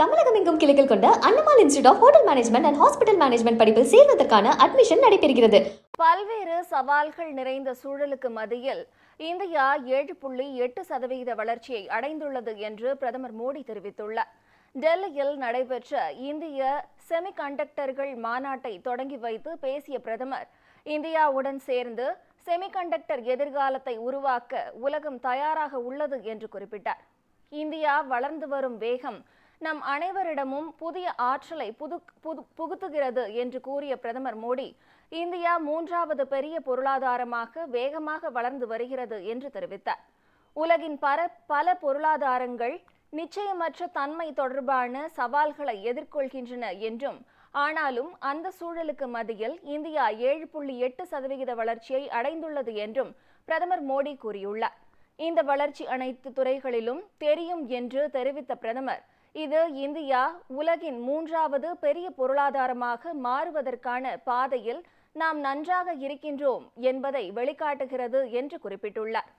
தமிழகம் எங்கும் கிளைகள் கொண்ட அண்ணமால் institute of hotel management and hospital management படிப்பில் சேர்வதற்கான அட்மிஷன் நடைபெறுகிறது. பல்வேறு சவால்கள் நிறைந்த சூழலுக்கு மத்தியில் இந்தியா 7.8% வளர்ச்சியை அடைந்துள்ளது என்று பிரதமர் மோடி தெரிவித்துள்ளார். டெல்லியில் நடைபெற்ற இந்திய செமிகண்டக்டர்கள் மாநாட்டை தொடங்கி வைத்து பேசிய பிரதமர், இந்தியாவுடன் சேர்ந்து செமிகண்டக்டர் எதிர்காலத்தை உருவாக்க உலகம் தயாராக உள்ளது என்று குறிப்பிட்டார். இந்தியா வளர்ந்து வரும் வேகம் நம் அனைவரிடமும் புதிய ஆற்றலை புகுத்துகிறது என்று கூறிய பிரதமர் மோடி, இந்தியா 3வது பெரிய பொருளாதாரமாக வேகமாக வளர்ந்து வருகிறது என்று தெரிவித்தார். உலகின் பல பொருளாதாரங்கள் நிச்சயமற்ற தன்மை தொடர்பான சவால்களை எதிர்கொள்கின்றன என்றும், ஆனாலும் அந்த சூழலுக்கு மத்தியில் இந்தியா 7.8% வளர்ச்சியை அடைந்துள்ளது என்றும் பிரதமர் மோடி கூறியுள்ளார். இந்த வளர்ச்சி அனைத்து துறைகளிலும் தெரியும் என்று தெரிவித்த பிரதமர், இது இந்தியா உலகின் 3வது பெரிய பொருளாதாரமாக மாறுவதற்கான பாதையில் நாம் நன்றாக இருக்கின்றோம் என்பதை வெளிக்காட்டுகிறது என்று குறிப்பிட்டுள்ளார்.